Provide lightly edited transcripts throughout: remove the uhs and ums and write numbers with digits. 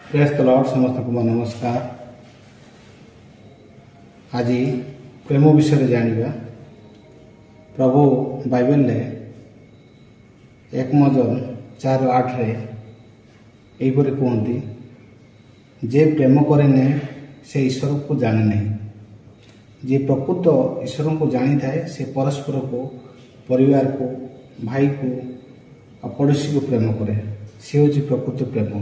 Praise the Lord समस्त को नमस्कार। आज प्रेम विषय जानिबा। प्रभु बाइबल ले 1 मजन 4:8 रे एपरि कहती, जे प्रेम करे नहीं से ईश्वर को जाने नहीं। जे प्रकृत ईश्वर को जानी थाए से परस्पर को, परिवार को, भाई को और पड़ोसी को प्रेम करे। से हूँ प्रकृत प्रेम।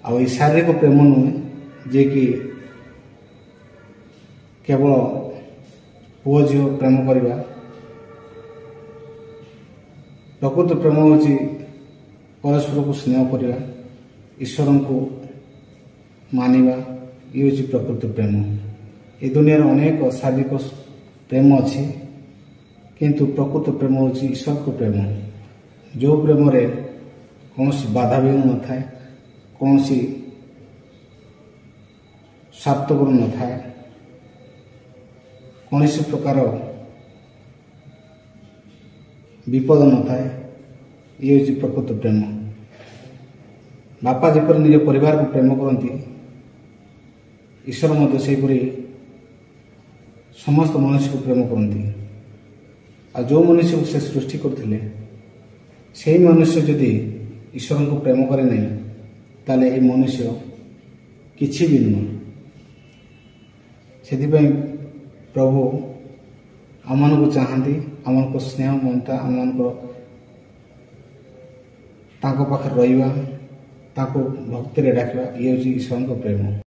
आ शारीरिक प्रेम नुहे जे कि केवल पुओ झील प्रेम करवा। प्रकृत प्रेम हूँ परस्पर को स्नेह करवा, ईश्वर को मानिबा। ये हूँ प्रकृत प्रेम। ये दुनिया अनेक शारीरिक प्रेम अच्छी, किंतु प्रकृत प्रेम हूँ ईश्वर को प्रेम, जो प्रेम रे कौन बाधा विघ्न न थाए, कौन स्वार्थपर न थाए, कौन प्रकार विपद न थाए। ये हूँ प्रकृत प्रेम। बापा जपर निज परिवार को प्रेम करती, ईश्वर मध्य सेपरी समस्त मनुष्य को प्रेम करती। आ जो मनुष्य को से सृष्टि करते से मनुष्य जदि ईश्वर को प्रेम करे नहीं, ताले ये मनुष्य किछि भी नुह। से प्रभु आम को चाहती, आम को स्नेह ममता, आम पाखे रहा, भक्ति डाकवा। ये हूँ ईश्वर प्रेम।